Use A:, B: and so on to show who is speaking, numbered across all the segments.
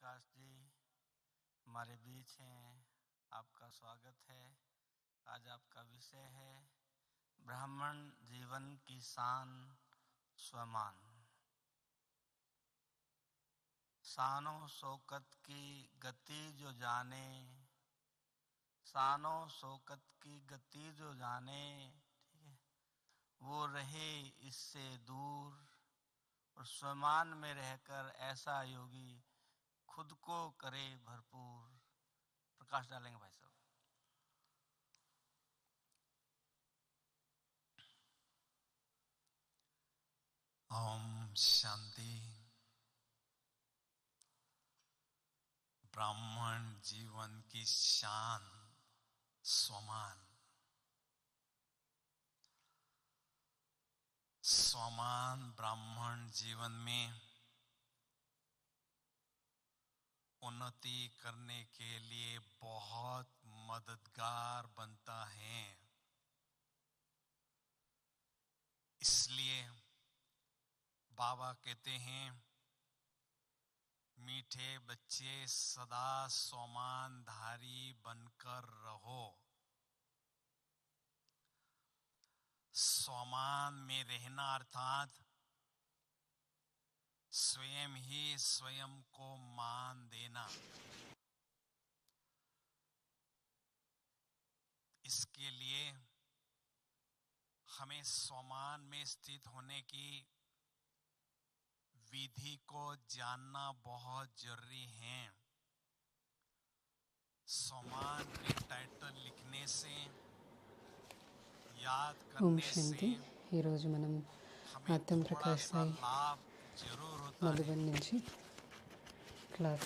A: प्रकाश जी हमारे बीच हैं, आपका स्वागत है। आज आपका विषय है ब्राह्मण जीवन की शान स्वमान। शानो शौकत की गति जो जाने, शानो शौकत की गति जो जाने, ठीक है, वो रहे इससे दूर और स्वमान में रहकर ऐसा योगी खुद को करे भरपूर। प्रकाश डालेंगे भाई साहब।
B: ओम शांति। ब्राह्मण जीवन की शान स्वमान। स्वमान ब्राह्मण जीवन में उन्नति करने के लिए बहुत मददगार बनता है। इसलिए बाबा कहते हैं, मीठे बच्चे सदा स्वमानधारी बनकर रहो। स्वमान में रहना अर्थात स्वयं ही स्वयं को मान देना। इसके लिए हमें स्वमान में स्थित होने की विधि को जानना बहुत जरूरी है। स्वमान के टाइटल लिखने से, याद
C: ओम
B: करने
C: शांति।
B: से
C: ఈరోజు మనం
B: हमें
C: ఆత్మ
B: थोड़ा
C: ప్రకాష్
B: सा
C: భాయ్
B: लाभ जरूर होता है।
C: మధుబన్ నుంచి క్లాస్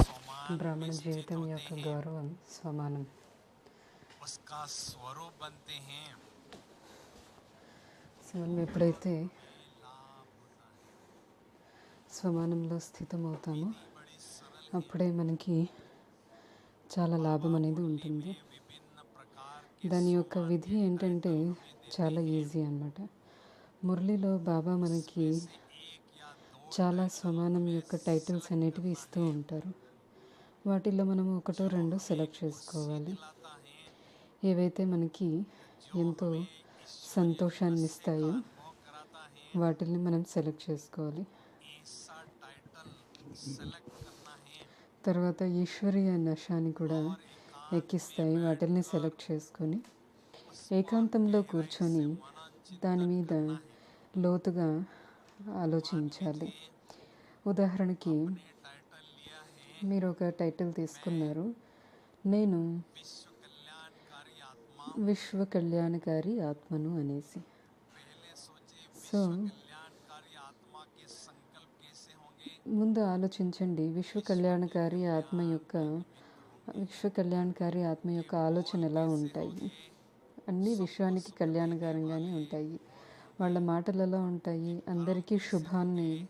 B: स्वमान
C: బ్రాహ్మణ
B: में स्थित
C: జీవితం
B: होते
C: యొక్క
B: हैं,
C: గౌరవం స్వమానం.
B: उसका स्वरूप बनते हैं,
C: సో మనం ఎప్పుడైతే
B: हमें लाभ होता है।
C: స్వమానంలో స్థితమవుతామో
B: विधि बड़ी सरल है।
C: అప్పుడే మనకి చాలా లాభం అనేది
B: मुरली
C: ఉంటుంది.
B: में विभिन्न प्रकार के
C: దాని యొక్క
B: स्वमान
C: విధి
B: के
C: ఏంటంటే
B: टाइटल हमें देते
C: చాలా
B: हैं।
C: ఈజీ అన్నమాట. మురళిలో బాబా మనకి
B: उसमें से एक या दो
C: చాలా
B: टाइटल
C: స్వమానం
B: हमें
C: యొక్క టైటిల్స్
B: सेलेक्ट
C: అనేటివి
B: करना
C: ఇస్తూ
B: है,
C: ఉంటారు. వాటిల్లో మనం ఒకటో
B: जो
C: రెండో
B: हमें
C: సెలెక్ట్
B: खुशी
C: చేసుకోవాలి.
B: दिलाता है,
C: ఏవైతే మనకి
B: जो
C: ఎంతో
B: हमें ईश्वरीय
C: సంతోషాన్ని
B: रहस्य का
C: ఇస్తాయో
B: अनुभव कराता है,
C: వాటిని మనం సెలెక్ట్ చేసుకోవాలి.
B: ऐसा टाइटल सेलेक्ट करना है।
C: తర్వాత ఈశ్వరీయ నశాన్ని కూడా
B: और एकांत
C: ఎక్కిస్తాయి.
B: में
C: వాటిని
B: बैठकर
C: సెలెక్ట్ చేసుకొని
B: उसको
C: ఏకాంతంలో
B: गहराई
C: కూర్చొని
B: से मनन
C: దాని
B: चिंतन
C: మీద
B: करना है।
C: లోతుగా
B: मान
C: ఆలోచించాలి.
B: लीजिए
C: ఉదాహరణకి
B: आपने टाइटल लिया है,
C: మీరు ఒక టైటిల్ తీసుకున్నారు, నేను
B: विश्व कल्याणकारी आत्मा।
C: విశ్వ కళ్యాణకారి ఆత్మను అనేసి.
B: पहले सोचे
C: సో
B: विश्व कल्याणकारी आत्मा के संकल्प कैसे होंगे।
C: ముందు ఆలోచించండి, విశ్వ కళ్యాణకారి ఆత్మ యొక్క విశ్వ కళ్యాణకారి ఆత్మ యొక్క ఆలోచన ఎలా ఉంటాయి. అన్ని విశ్వానికి కళ్యాణకారంగానే ఉంటాయి. వాళ్ళ మాటలు ఎలా ఉంటాయి, అందరికీ శుభాన్ని,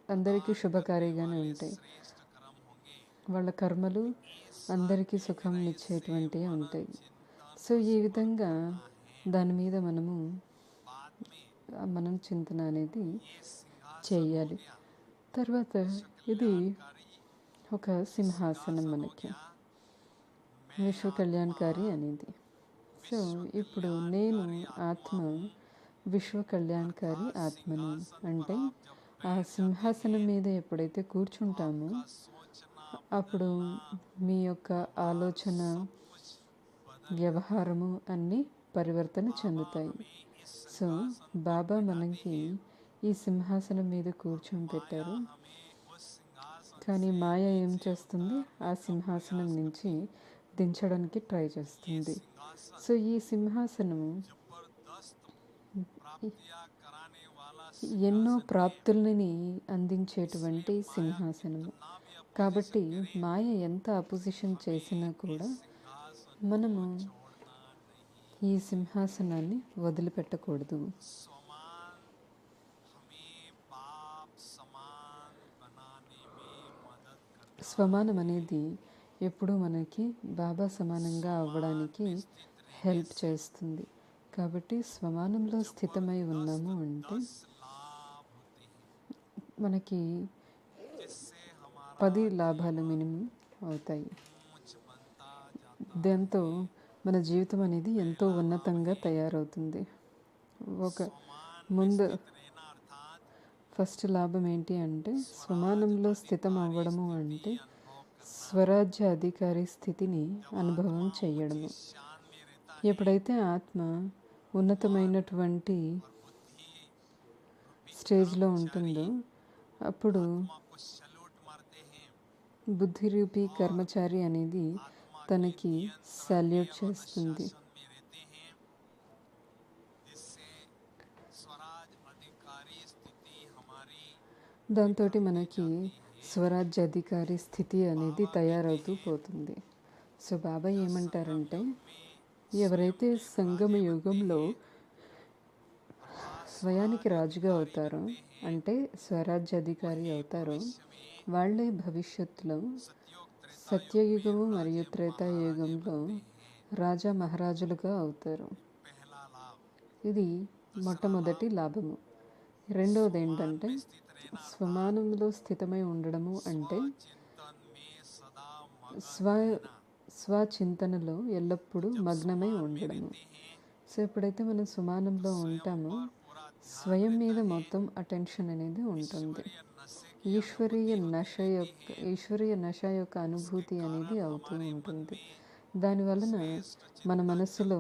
C: అందరికీ శుభకారిగానే ఉంటాయి.
B: श्रेष्ठ कर्म होंगे।
C: వాళ్ళ కర్మలు అందరికీ సుఖం ఇచ్చేటువంటివి ఉంటాయి. సో ఈ విధంగా దాని మీద మనము
B: बाद में
C: మనం చింతన అనేది
B: ये सिंहासन
C: చేయాలి.
B: हो गया,
C: తర్వాత ఇది
B: कल्याणकारी
C: ఒక సింహాసనం
B: सिंहासन हो
C: మనకి,
B: गया। मैं
C: విశ్వ కళ్యాణకారి అనేది. సో
B: विश्व
C: ఇప్పుడు నేను
B: कल्याणकारी
C: ఆత్మ
B: आत्मा हूँ।
C: విశ్వ కళ్యాణకారి
B: अर्थात
C: ఆత్మను
B: सिंहासन
C: అంటే
B: पर आप जब
C: ఆ
B: बैठ
C: సింహాసనం
B: जाते
C: మీద
B: हैं,
C: ఎప్పుడైతే కూర్చుంటామో
B: आपका सोचना
C: అప్పుడు
B: बदलना,
C: మీ యొక్క ఆలోచన,
B: सब कुछ बदल
C: వ్యవహారము అన్నీ పరివర్తన
B: बाबा
C: చెందుతాయి.
B: हमें इस
C: సో
B: सिंहासन पर
C: బాబా
B: बिठाते
C: మనకి
B: हैं।
C: ఈ సింహాసనం మీద
B: और
C: కూర్చొని
B: माया
C: పెట్టారు.
B: हमें उस सिंहासन
C: కానీ
B: से
C: మాయ ఏం
B: नीचे
C: చేస్తుంది,
B: उतारने
C: ఆ
B: का
C: సింహాసనం
B: प्रयास
C: నుంచి
B: करती है।
C: దించడానికి ట్రై
B: ये
C: చేస్తుంది.
B: सिंहासन
C: సో ఈ సింహాసనం
B: जबरदस्त
C: ఈ-
B: प्राप्तियां कराने वाला
C: ఎన్నో
B: सिंहासन है।
C: ప్రాప్తులని అందించేటువంటి
B: इसलिए माया
C: సింహాసనము.
B: कितना भी
C: కాబట్టి
B: अपोजिशन करे,
C: మాయ ఎంత అపోజిషన్ చేసినా
B: हमें
C: కూడా
B: इस सिंहासन
C: మనము
B: को छोड़ना नहीं।
C: ఈ సింహాసనాన్ని వదిలిపెట్టకూడదు.
B: समान हमें बाप समान बनाने में मदद करता
C: స్వమానం అనేది ఎప్పుడూ మనకి బాబా సమానంగా అవ్వడానికి
B: में स्थित रहने
C: హెల్ప్
B: से
C: చేస్తుంది. కాబట్టి స్వమానంలో స్థితమై ఉన్నాము అంటే
B: जबरदस्त 10 लाभ होते हैं।
C: మనకి
B: जिससे हमारा
C: 10 లాభాలు మినిమం అవుతాయి.
B: ऊंच बनता जाता
C: దాంతో మన జీవితం అనేది ఎంతో ఉన్నతంగా తయారవుతుంది. ఒక
B: समान
C: ముందు
B: में स्थित रहना अर्थात
C: ఫస్ట్ లాభం ఏంటి అంటే స్వమానంలో స్థితం అవ్వడము అంటే
B: अनुभव करना।
C: స్వరాజ్య అధికారి స్థితిని అనుభవం చేయడము.
B: शान में रहता
C: ఎప్పుడైతే ఆత్మ ఉన్నతమైనటువంటి
B: और बुद्धि
C: స్టేజ్లో ఉంటుందో అప్పుడు
B: आत्मा को सैल्यूट मारते हैं।
C: బుద్ధిరూపి కర్మచారి అనేది
B: आत्मा
C: తనకి సాల్యూట్ చేస్తుంది.
B: शासन में रहते हैं, जिससे स्वराज अधिकारी स्थिति हमारी
C: దాంతో మనకి స్వరాజ్య అధికారి స్థితి అనేది తయారవుతూ పోతుంది. సో బాబా ఏమంటారంటే ఎవరైతే సంగమ యుగంలో స్వయానికి రాజుగా అవుతారో అంటే స్వరాజ్య అధికారి అవుతారో వాళ్ళే భవిష్యత్తులో సత్యయుగము మరియు త్రేతాయుగంలో రాజా మహారాజులుగా అవుతారు.
B: पहला लाभ
C: ఇది మొట్టమొదటి లాభము. రెండవది ఏంటంటే స్వమానంలో స్థితమై ఉండడము అంటే
B: चिंतन में सदा मग्न
C: స్వచింతనలో ఎల్లప్పుడూ మగ్నమై ఉండడము. సో ఎప్పుడైతే మనం సుమానంలో ఉంటామో స్వయం మీద మొత్తం అటెన్షన్ అనేది ఉంటుంది. ఈశ్వరీయ నశ యొక్క అనుభూతి అనేది అవుతూ ఉంటుంది. దానివలన మన మనసులో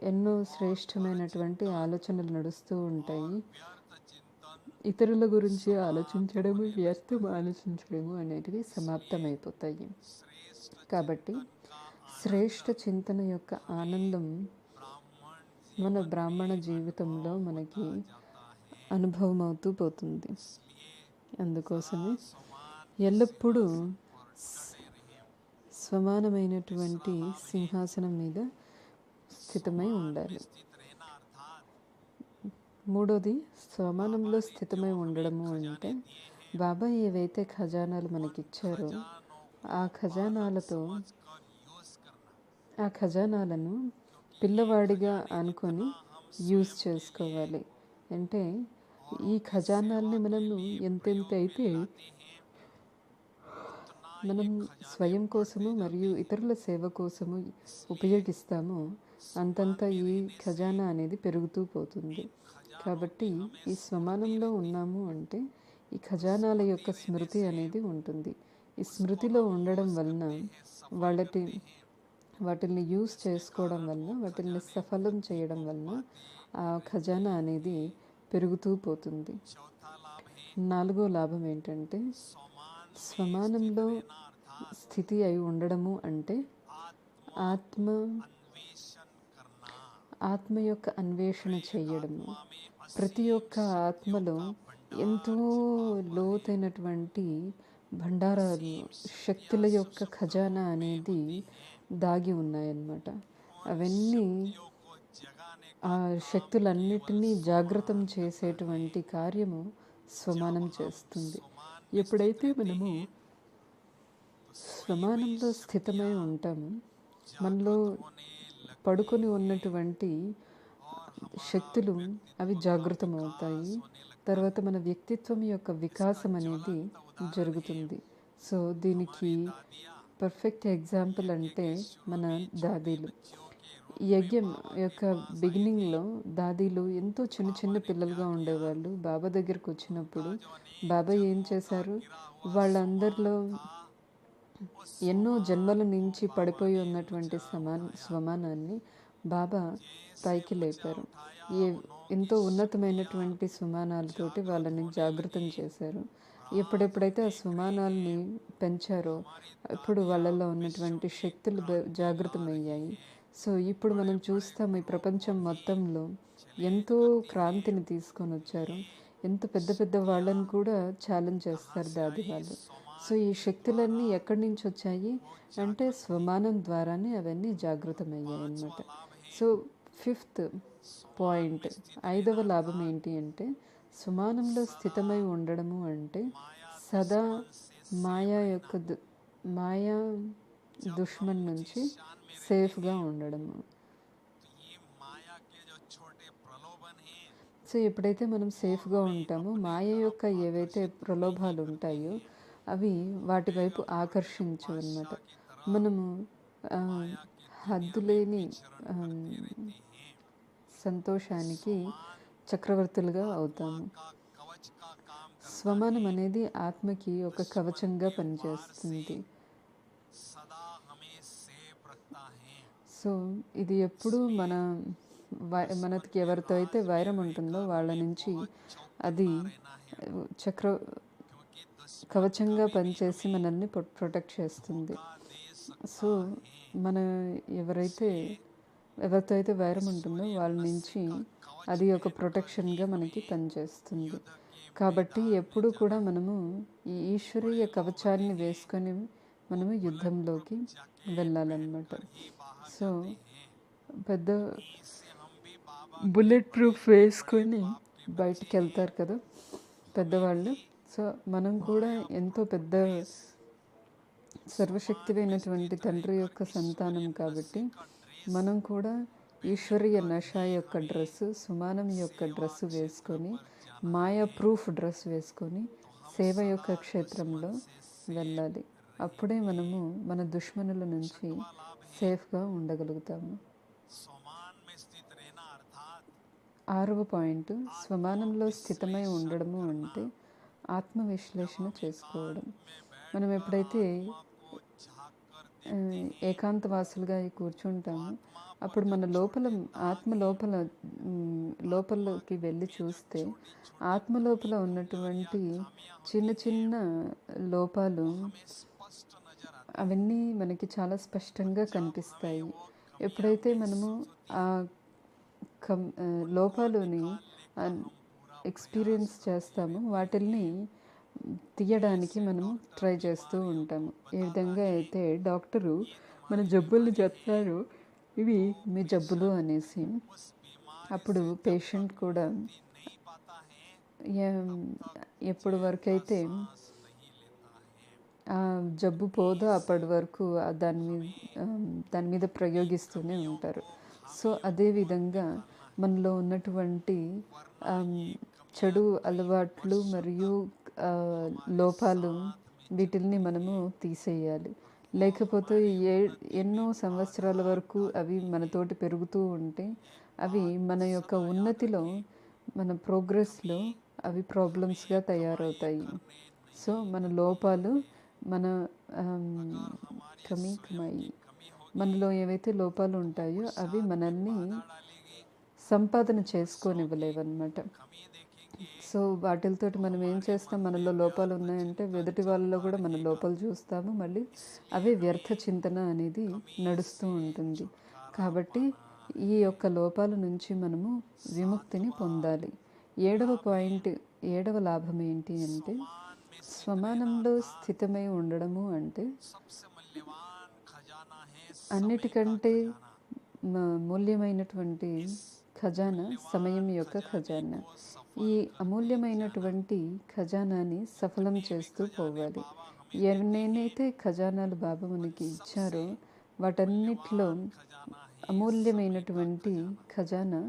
C: ఎన్నో శ్రేష్టమైనటువంటి ఆలోచనలు నడుస్తూ ఉంటాయి. ఇతరుల గురించి ఆలోచించడము వ్యర్థం ఆలోచించడము అనేటివి సమాప్తమైపోతాయి. కాబట్టి శ్రేష్ఠ చింతన యొక్క ఆనందం మన బ్రాహ్మణ జీవితంలో మనకి అనుభవం అవుతూ పోతుంది. అందుకోసమే ఎల్లప్పుడూ సమానమైనటువంటి సింహాసనం మీద స్థితమై ఉండాలి. మూడోది సమానంలో స్థితమై ఉండడము అంటే బాబా ఏవైతే ఖజానాలు మనకిచ్చారో ఆ ఖజానాలను పిల్లవాడిగా అనుకొని యూజ్ చేసుకోవాలి. అంటే ఈ ఖజానాల్ని మనము ఎంతెంత అయితే మనం స్వయం కోసము మరియు ఇతరుల సేవ కోసము ఉపయోగిస్తామో అంతంత ఈ ఖజానా అనేది పెరుగుతూ పోతుంది. కాబట్టి ఈ స్వమానంలో ఉన్నాము అంటే ఈ ఖజానాల యొక్క స్మృతి అనేది ఉంటుంది. ఈ స్మృతిలో ఉండడం వలన వాటిని యూజ్ చేసుకోవడం వలన వాటిని సఫలం చేయడం వలన ఆ ఖజానా అనేది పెరుగుతూ పోతుంది. నాలుగో లాభం ఏంటంటే స్వమానంలో స్థితి అయి ఉండడము అంటే ఆత్మ యొక్క అన్వేషణ చేయడము. ప్రతి ఒక్క ఆత్మలో ఎంతో లోతైనటువంటి భండారాలు శక్తుల యొక్క ఖజానా అనేది దాగి ఉన్నాయన్నమాట. అవన్నీ ఆ శక్తులన్నిటినీ జాగృతం చేసేటువంటి కార్యము స్వమానం చేస్తుంది. ఎప్పుడైతే మనము స్వమానంలో స్థితమై ఉంటామో మనలో పడుకొని ఉన్నటువంటి శక్తులు అవి జాగృతం అవుతాయి. తర్వాత మన వ్యక్తిత్వం యొక్క వికాసం అనేది జరుగుతుంది. సో దీనికి పర్ఫెక్ట్ ఎగ్జాంపుల్ అంటే మన దాదీలు. ఈ యజ్ఞం యొక్క బిగినింగ్లో దాదీలు ఎంతో చిన్న చిన్న పిల్లలుగా ఉండేవాళ్ళు. బాబా దగ్గరకు వచ్చినప్పుడు బాబా ఏం చేశారు, వాళ్ళందరిలో ఎన్నో జన్మల నుంచి పడిపోయి ఉన్నటువంటి స్వమానాన్ని బాబా పైకి లేపారు. ఎంతో ఉన్నతమైనటువంటి స్వమానాలతోటి వాళ్ళని జాగృతం చేశారు. ఎప్పుడెప్పుడైతే ఆ స్వమానాల్ని పెంచారో ఇప్పుడు వాళ్ళల్లో ఉన్నటువంటి శక్తులు జాగృతమయ్యాయి. సో ఇప్పుడు మనం చూస్తాం ఈ ప్రపంచం మొత్తంలో ఎంతో క్రాంతిని తీసుకొని వచ్చారు. ఎంత పెద్ద పెద్ద వాళ్ళని కూడా ఛాలెంజ్ చేస్తారు దాది వాళ్ళు. సో ఈ శక్తులన్నీ ఎక్కడి నుంచి వచ్చాయి అంటే స్వమానం ద్వారానే అవన్నీ జాగృతమయ్యాయి అన్నమాట. సో ఫిఫ్త్ పాయింట్, ఐదవ లాభం ఏంటి అంటే స్వమానంలో స్థితమై ఉండడము అంటే సదా మాయా దుష్మన్ నుంచి సేఫ్గా ఉండడము. సో సో ఎప్పుడైతే మనం సేఫ్గా ఉంటామో మాయ యొక్క ఏవైతే ప్రలోభాలు ఉంటాయో అవి వాటి వైపు ఆకర్షించు అన్నమాట. మనము ఆ, హద్దులేని ఆ, సంతోషానికి చక్రవర్తులుగా అవుతాము. స్వమానం అనేది ఆత్మకి ఒక కవచంగా పనిచేస్తుంది. సో ఇది ఎప్పుడు మనకి ఎవరితో అయితే వైరం ఉంటుందో వాళ్ళ నుంచి అది చక్ర కవచంగా పనిచేసి మనల్ని ప్రొటెక్ట్ చేస్తుంది. సో మన ఎవరితో అయితే వైరం ఉంటుందో వాళ్ళ నుంచి అది ఒక ప్రొటెక్షన్గా మనకి పనిచేస్తుంది. కాబట్టి ఎప్పుడు కూడా మనము ఈ ఈశ్వరీయ కవచాన్ని వేసుకొని మనము యుద్ధంలోకి వెళ్ళాలన్నమాట. సో పెద్ద బుల్లెట్ ప్రూఫ్ వేసుకొని బయటికి వెళ్తారు కదా పెద్దవాళ్ళు. సో మనం కూడా ఎంతో పెద్ద సర్వశక్తివైనటువంటి తండ్రి యొక్క సంతానం కాబట్టి మనం కూడా ఈశ్వరీయ నష యొక్క డ్రెస్సు, సుమానం యొక్క డ్రెస్సు వేసుకొని, మాయా ప్రూఫ్ డ్రెస్ వేసుకొని సేవ యొక్క క్షేత్రంలో వెళ్ళాలి. అప్పుడే మనము మన దుష్మనుల నుంచి సేఫ్గా ఉండగలుగుతాము. 6వ పాయింట్, స్వమానంలో స్థితమై ఉండడము అంటే ఆత్మవిశ్లేషణ చేసుకోవడం. మనం ఎప్పుడైతే ఏకాంతవాసులుగా కూర్చుంటామో అప్పుడు మన ఆత్మ లోపలికి వెళ్ళి చూస్తే ఆత్మ లోపల ఉన్నటువంటి చిన్న చిన్న లోపాలు అవన్నీ మనకి చాలా స్పష్టంగా కనిపిస్తాయి. ఎప్పుడైతే మనము ఆ లోపాలని ఎక్స్పీరియన్స్ చేస్తామో వాటిల్ని తీయడానికి మనము ట్రై చేస్తూ ఉంటాము. ఏ విధంగా అయితే డాక్టరు మన జబ్బుల్ని చెప్తారో ఇవి మీ జబ్బులు అనేసి, అప్పుడు పేషెంట్ కూడా ఎప్పటి వరకు అయితే ఆ జబ్బు పోదో అప్పటి వరకు దాని మీద ప్రయోగిస్తూనే ఉంటారు. సో అదేవిధంగా మనలో ఉన్నటువంటి చెడు అలవాట్లు మరియు లోపాలు వీటిల్ని మనము తీసేయాలి. లేకపోతే ఎన్నో సంవత్సరాల వరకు అవి మనతోటి పెరుగుతూ ఉంటే అవి మన యొక్క ఉన్నతిలో, మన ప్రోగ్రెస్లో అవి ప్రాబ్లమ్స్గా తయారవుతాయి. సో మన లోపాలు మనలో ఏవైతే లోపాలు ఉంటాయో అవి మనల్ని సంపాదన చేసుకోనివ్వలేవన్నమాట. సో వాటితోటి మనం ఏం చేస్తాం, మనలో లోపాలు ఉన్నాయంటే ఎదుటి వాళ్ళలో కూడా మన లోపాలు చూస్తాము, మళ్ళీ అవే వ్యర్థ చింతన అనేది నడుస్తూ ఉంటుంది. కాబట్టి ఈ యొక్క లోపాల నుంచి మనము విముక్తిని పొందాలి. 7వ లాభం ఏంటి అంటే స్వమానంలో స్థితమై ఉండడము అంటే అన్నిటికంటే మూల్యమైనటువంటి ఖజానా సమయం యొక్క ఖజానా. ఈ అమూల్యమైనటువంటి ఖజానాని సఫలం చేస్తూ పోవాలి. నేనైతే ఖజానాలు బాబా మనకి ఇచ్చారో వాటన్నిటిలో అమూల్యమైనటువంటి ఖజానా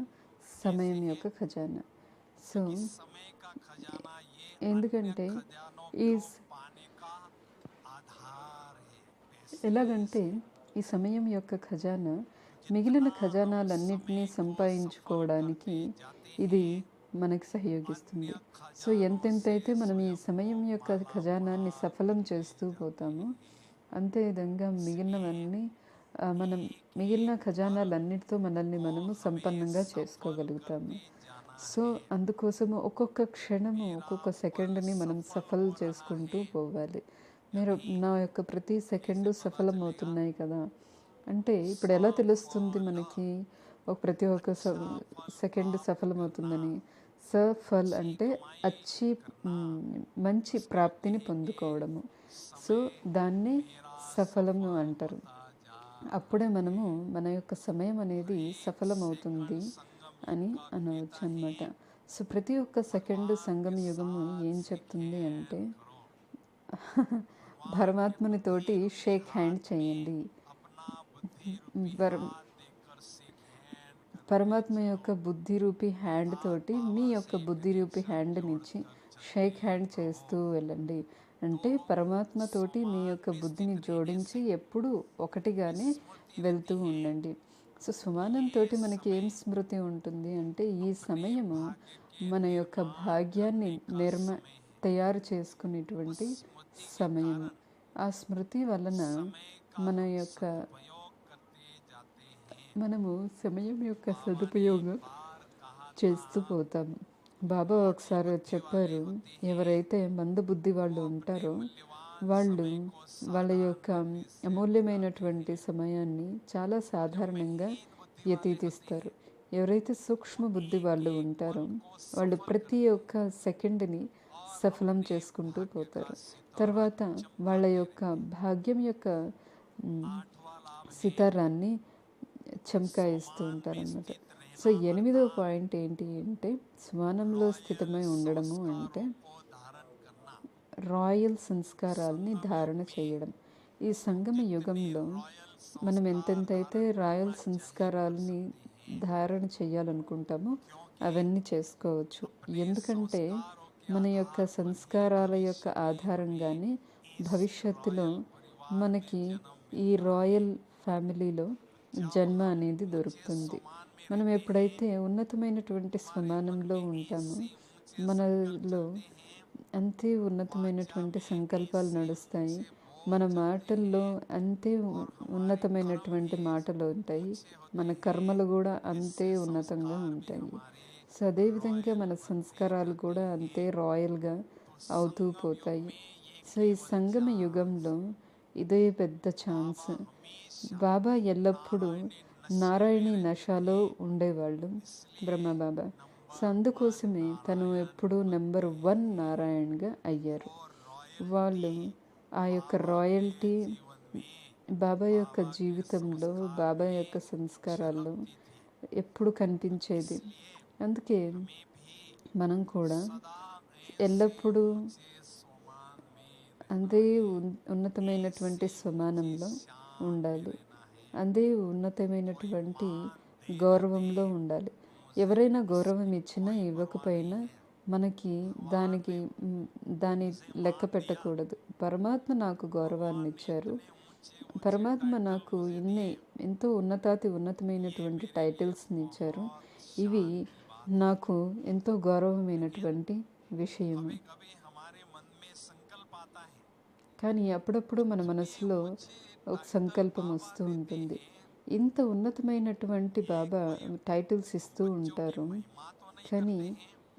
C: సమయం యొక్క ఖజానా. సో ఎందుకంటే ఎలాగంటే ఈ సమయం యొక్క ఖజానా మిగిలిన ఖజానాలన్నింటినీ సంపాదించుకోవడానికి ఇది మనకి సహయోగిస్తుంది. సో ఎంతెంతైతే మనం ఈ సమయం యొక్క ఖజానాన్ని సఫలం చేస్తూ పోతామో అంతే విధంగా మిగిలిన ఖజానాలన్నిటితో మనల్ని మనము సంపన్నంగా చేసుకోగలుగుతాము. సో అందుకోసము ఒక్కొక్క క్షణము, ఒక్కొక్క సెకండ్ని మనం సఫలం చేసుకుంటూ పోవాలి. నా యొక్క ప్రతి సెకండు సఫలం అవుతున్నాయి కదా అంటే ఇప్పుడు ఎలా తెలుస్తుంది మనకి ప్రతి ఒక్క సెకండ్ సఫలమవుతుందని? సఫల్ అంటే మంచి ప్రాప్తిని పొందుకోవడము. సో దాన్ని సఫలము అంటారు. అప్పుడే మనము మన యొక్క సమయం అనేది సఫలమవుతుంది అని అనవచ్చు అన్నమాట. సో ప్రతి ఒక్క సెకండ్ సంగమ యుగము ఏం చెప్తుంది అంటే పరమాత్మని తోటి షేక్ హ్యాండ్ చేయండి. పరమాత్మ యొక్క బుద్ధి రూపీ హ్యాండ్ తోటి మీ యొక్క బుద్ధి రూపీ హ్యాండ్నిచ్చి షేక్ హ్యాండ్ చేస్తూ వెళ్ళండి. అంటే పరమాత్మతోటి మీ యొక్క బుద్ధిని జోడించి ఎప్పుడూ ఒకటిగానే వెళ్తూ ఉండండి. సో సుమానంతో మనకి ఏం స్మృతి ఉంటుంది అంటే ఈ సమయము మన యొక్క భాగ్యాన్ని తయారు చేసుకునేటువంటి సమయము. ఆ స్మృతి వలన మనము సమయం యొక్క సదుపయోగం చేస్తూ పోతాము. బాబా ఒకసారి చెప్పారు, ఎవరైతే మందబుద్ధి వాళ్ళు ఉంటారో వాళ్ళ యొక్క అమూల్యమైనటువంటి సమయాన్ని చాలా సాధారణంగా వ్యతీతిస్తారు. ఎవరైతే సూక్ష్మ బుద్ధి వాళ్ళు ఉంటారో వాళ్ళు ప్రతి ఒక్క సెకండ్ని సఫలం చేసుకుంటూ పోతారు. తర్వాత వాళ్ళ యొక్క భాగ్యం యొక్క సితారాన్ని చమకాయిస్తూ ఉంటారన్నమాట. సో 8వ పాయింట్ ఏంటి అంటే స్వానంలో స్థితమై ఉండడము అంటే రాయల్ సంస్కారాలని ధారణ చేయడం. ఈ సంగమ యుగంలో మనం ఎంతెంతైతే రాయల్ సంస్కారాలని ధారణ చేయాలనుకుంటామో అవన్నీ చేసుకోవచ్చు. ఎందుకంటే మన యొక్క సంస్కారాల యొక్క ఆధారంగానే భవిష్యత్తులో మనకి ఈ రాయల్ ఫ్యామిలీలో జన్మ అనేది దొరుకుతుంది. మనం ఎప్పుడైతే ఉన్నతమైనటువంటి స్వమానంలో ఉంటామో మనలో అంతే ఉన్నతమైనటువంటి సంకల్పాలు నడుస్తాయి. మన మాటల్లో అంతే ఉన్నతమైనటువంటి మాటలు ఉంటాయి. మన కర్మలు కూడా అంతే ఉన్నతంగా ఉంటాయి. సో అదేవిధంగా మన సంస్కారాలు కూడా అంతే రాయల్గా అవుతూ పోతాయి. సో ఈ సంగమ యుగంలో ఇదే పెద్ద ఛాన్స్. బాబా ఎల్లప్పుడూ నారాయణి నశాలో ఉండేవాళ్ళు బ్రహ్మబాబా. సో అందుకోసమే తను ఎప్పుడూ నెంబర్ 1 నారాయణ్గా అయ్యారు. వాళ్ళు ఆ యొక్క రాయల్టీ బాబా యొక్క జీవితంలో బాబా యొక్క సంస్కారాల్లో ఎప్పుడు కనిపించేది. అందుకే మనం కూడా ఎల్లప్పుడూ అదే ఉన్నతమైనటువంటి స్వమానంలో ఉండాలి. అదే ఉన్నతమైనటువంటి గౌరవంలో ఉండాలి. ఎవరైనా గౌరవం ఇచ్చినా ఇవ్వకపోయినా మనకి దాని లెక్క పెట్టకూడదు. పరమాత్మ నాకు గౌరవాన్ని ఇచ్చారు, పరమాత్మ నాకు ఎంతో ఉన్నతమైనటువంటి టైటిల్స్ని ఇచ్చారు, ఇవి నాకు ఎంతో గౌరవమైనటువంటి విషయము. కానీ అప్పుడప్పుడు మన మనసులో ఒక సంకల్పం వస్తూ ఉంటుంది. ఇంత ఉన్నతమైనటువంటి బాబా టైటిల్స్ ఇస్తూ ఉంటారు, కానీ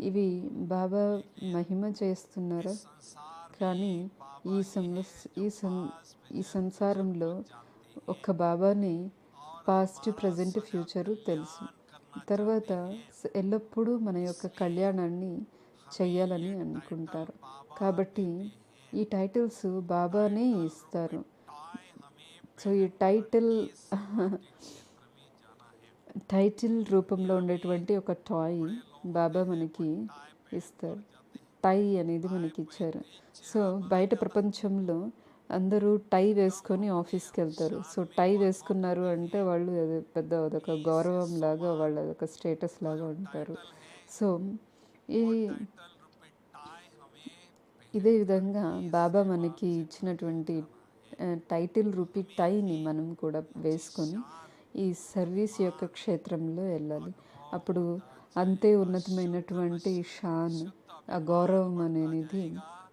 C: ఇవి బాబా మహిమ చేస్తున్నారా? కానీ ఈ సంసారంలో ఒక్క బాబాని పాస్ట్, ప్రజెంట్, ఫ్యూచరు తెలుసు. తర్వాత ఎల్లప్పుడూ మన యొక్క కళ్యాణాన్ని చెయ్యాలని అనుకుంటారు. కాబట్టి ఈ టైటిల్స్ బాబానే ఇస్తారు. సో ఈ టైటిల్ రూపంలో ఉండేటువంటి ఒక టాయ్ బాబా మనకి ఇస్తారు. టై అనేది మనకి ఇచ్చారు. సో బయట ప్రపంచంలో అందరూ టై వేసుకొని ఆఫీస్కి వెళ్తారు. సో టై వేసుకున్నారు అంటే వాళ్ళు అదొక గౌరవం లాగా, వాళ్ళ ఒక స్టేటస్ లాగా ఉంటారు. సో ఇదే విధంగా బాబా మనకి ఇచ్చినటువంటి టైటిల్ రూపీ టైని మనం కూడా వేసుకొని ఈ సర్వీస్ యొక్క క్షేత్రంలో వెళ్ళాలి. అప్పుడు అంతే ఉన్నతమైనటువంటి షాన్, ఆ గౌరవం అనేది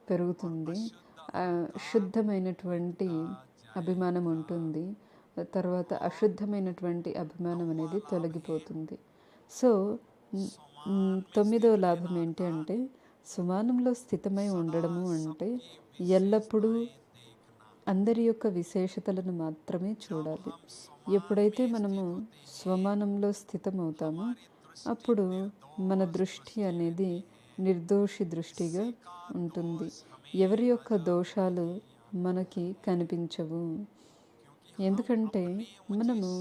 C: పెరుగుతుంది. శుద్ధమైనటువంటి అభిమానం ఉంటుంది. తర్వాత అశుద్ధమైనటువంటి అభిమానం అనేది తొలగిపోతుంది. సో 9వ లాభం ఏంటి అంటే సుమానంలో స్థితమై ఉండడము అంటే ఎల్లప్పుడూ అందరి యొక్క విశేషతలను మాత్రమే చూడాలి. ఎప్పుడైతే మనము స్వమానంలో స్థితమవుతామో అప్పుడు మన దృష్టి అనేది నిర్దోషి దృష్టిగా ఉంటుంది. ఎవరి యొక్క దోషాలు మనకి కనిపించవు. ఎందుకంటే మనము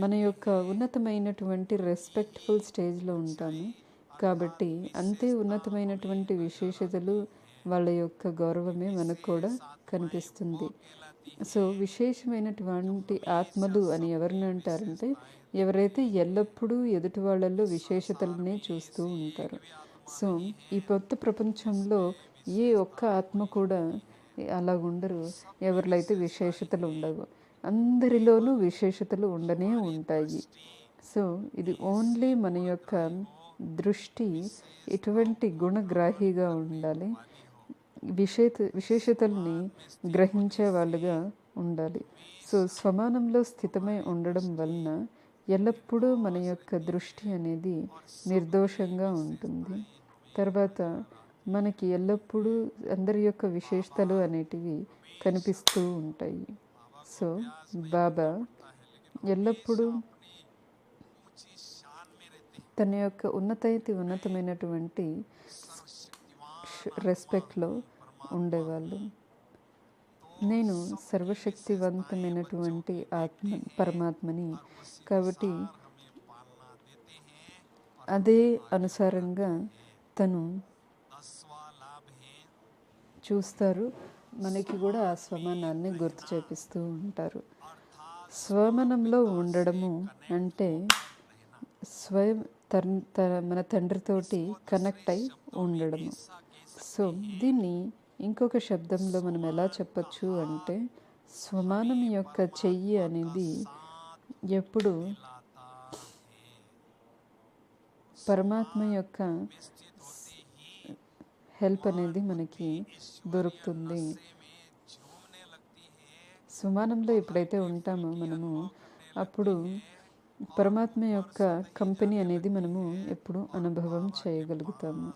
C: మన యొక్క ఉన్నతమైనటువంటి రెస్పెక్ట్ఫుల్ స్టేజ్లో ఉంటాము. కాబట్టి అంతే ఉన్నతమైనటువంటి విశేషతలు, వాళ్ళ యొక్క గౌరవమే మనకు కూడా కనిపిస్తుంది. సో విశేషమైనటువంటి ఆత్మలు అని ఎవరిని అంటారంటే ఎవరైతే ఎల్లప్పుడూ ఎదుటి వాళ్ళల్లో విశేషతలనే చూస్తూ ఉంటారు. సో ఈ కొత్త ప్రపంచంలో ఏ ఒక్క ఆత్మ కూడా అలా ఉండరు. ఎవరిలో అయితే విశేషతలు ఉండవు, అందరిలోనూ విశేషతలు ఉండనే ఉంటాయి. సో ఇది ఓన్లీ మన యొక్క దృష్టి ఇటువంటి గుణగ్రాహిగా ఉండాలి, విశేషతల్ని గ్రహించే వాళ్ళుగా ఉండాలి. సో స్వమానంలో స్థితమై ఉండడం వలన ఎల్లప్పుడూ మన యొక్క దృష్టి అనేది నిర్దోషంగా ఉంటుంది. తర్వాత మనకి ఎల్లప్పుడూ అందరి యొక్క విశేషతలు అనేటివి కనిపిస్తూ ఉంటాయి. సో బాబా ఎల్లప్పుడూ తన యొక్క ఉన్నతమైనటువంటి రెస్పెక్ట్లో ఉండేవాళ్ళు. నేను సర్వశక్తివంతమైనటువంటి పరమాత్మని, కాబట్టి అదే అనుసారంగా తను చూస్తారు. మనకి కూడా ఆ స్వమానాన్ని గుర్తు చేపిస్తూ ఉంటారు. స్వమానంలో ఉండడము అంటే స్వయం మన తండ్రితోటి కనెక్ట్ అయి ఉండడము. సో దీన్ని ఇంకొక శబ్దంలో మనం ఎలా చెప్పచ్చు అంటే, స్వమానం యొక్క చెయ్యి అనేది ఎప్పుడు పరమాత్మ యొక్క హెల్ప్ అనేది మనకి దొరుకుతుంది. స్వమానంలో ఎప్పుడైతే ఉంటామో మనము, అప్పుడు పరమాత్మ యొక్క కంపెనీ అనేది మనము ఎప్పుడు అనుభవం చేయగలుగుతాము.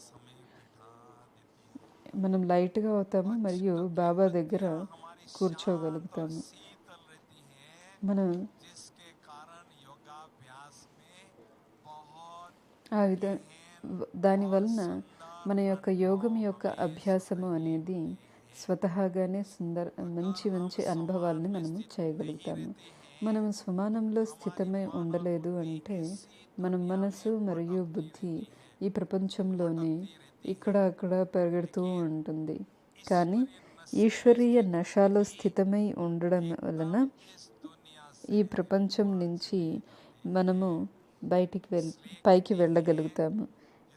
C: మనం లైట్గా అవుతాము మరియు బాబా దగ్గర కూర్చోగలుగుతాము. మనం దానివలన మన యొక్క యోగం యొక్క అభ్యాసము అనేది స్వతహాగానే మంచి మంచి అనుభవాలని మనము చేయగలుగుతాము. మనం స్వమానంలో స్థితమై ఉండలేదు అంటే మన మనసు మరియు బుద్ధి ఈ ప్రపంచంలోనే ఇక్కడ అక్కడ పెరుగుతూ ఉంటుంది. కానీ ఈశ్వరీయ నశాలో స్థితమై ఉండడం వలన ఈ ప్రపంచం నుంచి మనము పైకి వెళ్ళగలుగుతాము.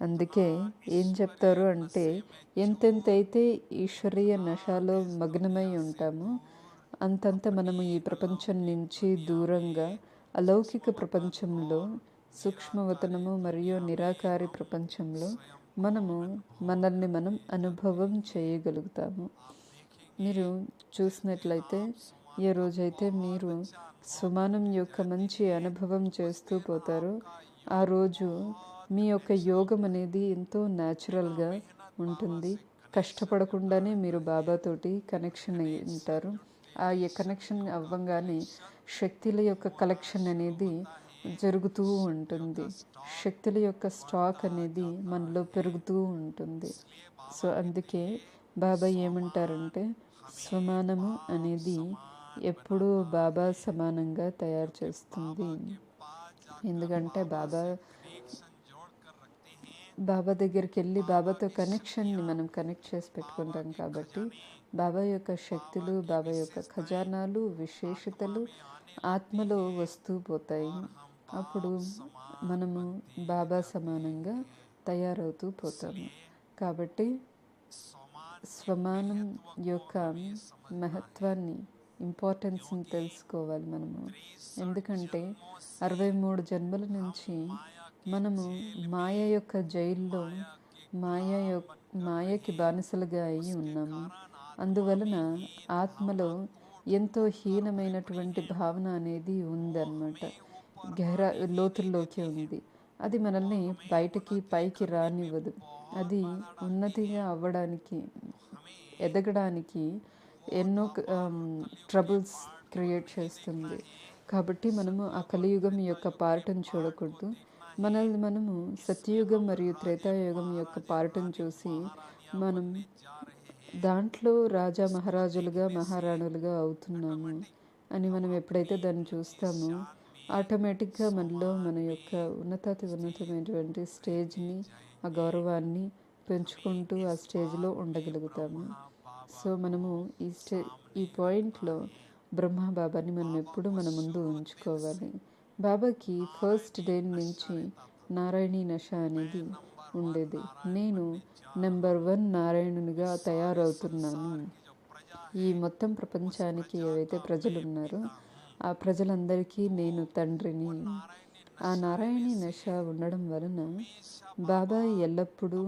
C: అందుకే ఏం చెప్తారు అంటే, ఎంతెంతైతే ఈశ్వరీయ నశాలో మగ్నమై ఉంటామో అంతంత మనము ఈ ప్రపంచం నుంచి దూరంగా అలౌకిక ప్రపంచంలో, సూక్ష్మవతనము మరియు నిరాకారి ప్రపంచంలో మనల్ని మనం అనుభవం చేయగలుగుతాము. మీరు చూసినట్లయితే, ఏ రోజైతే మీరు స్వమానం యొక్క మంచి అనుభవం చేస్తూ పోతారో ఆ రోజు మీ యొక్క యోగం అనేది ఎంతో న్యాచురల్గా ఉంటుంది. కష్టపడకుండానే మీరు బాబాతోటి కనెక్షన్ అయి ఉంటారు. ఆ కనెక్షన్ అవ్వంగానే శక్తుల యొక్క కలెక్షన్ అనేది జరుగుతూ ఉంటుంది. శక్తుల యొక్క స్టాక్ అనేది మనలో పెరుగుతూ ఉంటుంది. సో అందుకే బాబా ఏమంటారంటే, స్వమానము అనేది ఎప్పుడూ బాబా సమానంగా తయారు చేస్తుంది. ఎందుకంటే బాబా దగ్గరికి వెళ్ళి బాబాతో కనెక్షన్ని మనం కనెక్ట్ చేసి పెట్టుకుంటాం. కాబట్టి బాబా యొక్క శక్తులు, బాబా యొక్క ఖజానాలు, విశేషతలు ఆత్మలో వస్తూ పోతాయి. అప్పుడు మనము బాబా సమానంగా తయారవుతూ పోతాము. కాబట్టి స్వమానం యొక్క మహత్వాన్ని, ఇంపార్టెన్స్ని తెలుసుకోవాలి మనము. ఎందుకంటే 63 జన్మల నుంచి మనము మాయ యొక్క జైల్లో మాయకి బానిసలుగా అయి ఉన్నాము. అందువలన ఆత్మలో ఎంతో హీనమైనటువంటి భావన అనేది ఉందన్నమాట. లోతుల్లోకి ఉంది. అది మనల్ని పైకి రానివ్వదు. అది ఉన్నతిగా అవ్వడానికి, ఎదగడానికి ఎన్నో ట్రబుల్స్ క్రియేట్ చేస్తుంది. కాబట్టి మనము ఆ కలియుగం యొక్క పార్ట్ని చూడకూడదు. మనము సత్యయుగం మరియు త్రేతాయుగం యొక్క పార్ట్ని చూసి మనం దాంట్లో రాజా మహారాజులుగా, మహారాణులుగా అవుతున్నాము అని మనం ఎప్పుడైతే దాన్ని చూస్తామో ఆటోమేటిక్గా మనలో మన యొక్క ఉన్నతమైనటువంటి స్టేజ్ని, ఆ గౌరవాన్ని పెంచుకుంటూ ఆ స్టేజ్లో ఉండగలుగుతాము. సో మనము ఈ పాయింట్లో బ్రహ్మ బాబాని మనం ఎప్పుడు మన ముందు ఉంచుకోవాలి. బాబాకి ఫస్ట్ డే నుంచి నారాయణీ నశ అనేది ఉండేది. నేను నెంబర్ 1 నారాయణునిగా తయారవుతున్నాను. ఈ మొత్తం ప్రపంచానికి ఏవైతే ప్రజలు ఉన్నారో ఆ ప్రజలందరికీ నేను తండ్రిని. ఆ నారాయణీ నశ ఉండడం వలన బాబా ఎల్లప్పుడూ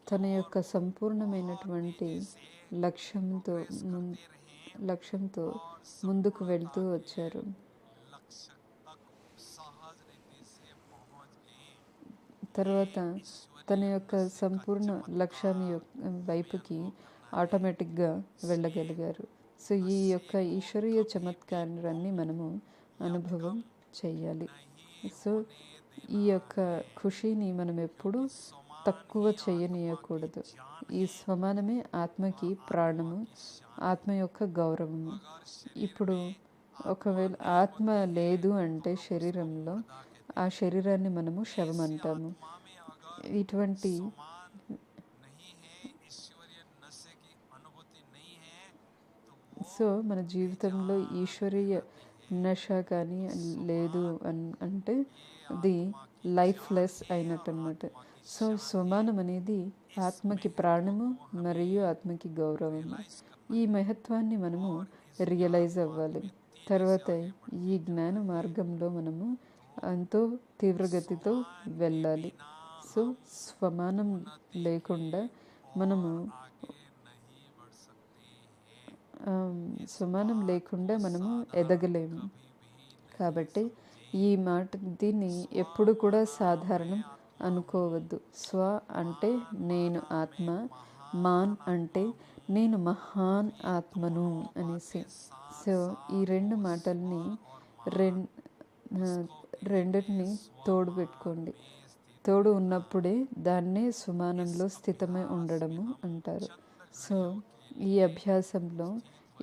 C: తన యొక్క సంపూర్ణమైనటువంటి లక్ష్యంతో ముందుకు వెళ్తూ వచ్చారు. తర్వాత తన యొక్క సంపూర్ణ లక్ష్యం వైపుకి ఆటోమేటిక్గా వెళ్ళగలిగారు. సో ఈ యొక్క ఈశ్వరీయ చమత్కారాన్ని మనము అనుభవం చేయాలి. సో ఈ యొక్క ఖుషీని మనం ఎప్పుడూ తక్కువ చేయనీయకూడదు. ఈ స్వమానమే ఆత్మకి ప్రాణము, ఆత్మ యొక్క గౌరవము. ఇప్పుడు ఒకవేళ ఆత్మ లేదు అంటే శరీరంలో, ఆ శరీరాన్ని మనము శవం అంటాము. ఇటువంటి సో మన జీవితంలో ఈశ్వరీయ నశ కానీ లేదు అంటే అది లైఫ్లెస్ అయినట్టు అన్నమాట. సో స్వమానం అనేది ఆత్మకి ప్రాణము మరియు ఆత్మకి గౌరవము. ఈ మహత్వాన్ని మనము రియలైజ్ అవ్వాలి. తర్వాత ఈ జ్ఞాన మార్గంలో మనము ఎంతో తీవ్రగతితో వెళ్ళాలి. సో స్వమానం లేకుండా మనము ఎదగలేము. కాబట్టి ఈ దీన్ని ఎప్పుడు కూడా సాధారణం అనుకోవద్దు. స్వ అంటే నేను ఆత్మ, మాన్ అంటే నేను మహాన్ ఆత్మను అనేసి. సో ఈ రెండు మాటల్ని రెండింటిని తోడు పెట్టుకోండి. తోడు ఉన్నప్పుడే దాన్నే సుమానంలో స్థితమై ఉండడము అంటారు. సో ఈ అభ్యాసంలో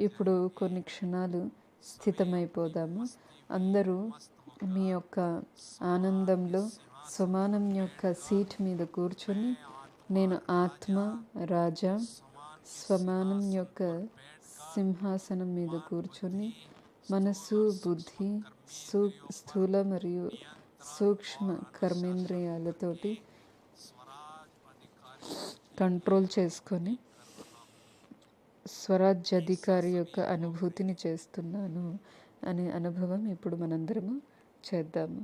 C: ఇప్పుడు కొన్ని క్షణాలు స్థితమైపోదాము. అందరూ మీ యొక్క ఆనందంలో స్వమానం యొక్క సీట్ మీద కూర్చొని, నేను ఆత్మ రాజా స్వమానం యొక్క సింహాసనం మీద కూర్చొని మనసు, బుద్ధి, స్థూల మరియు సూక్ష్మ కర్మేంద్రియాలతోటి కంట్రోల్ చేసుకొని స్వరాజ్యాధికారి యొక్క అనుభూతిని చేస్తున్నాను అనే అనుభవం ఇప్పుడు మనందరము చేద్దాము.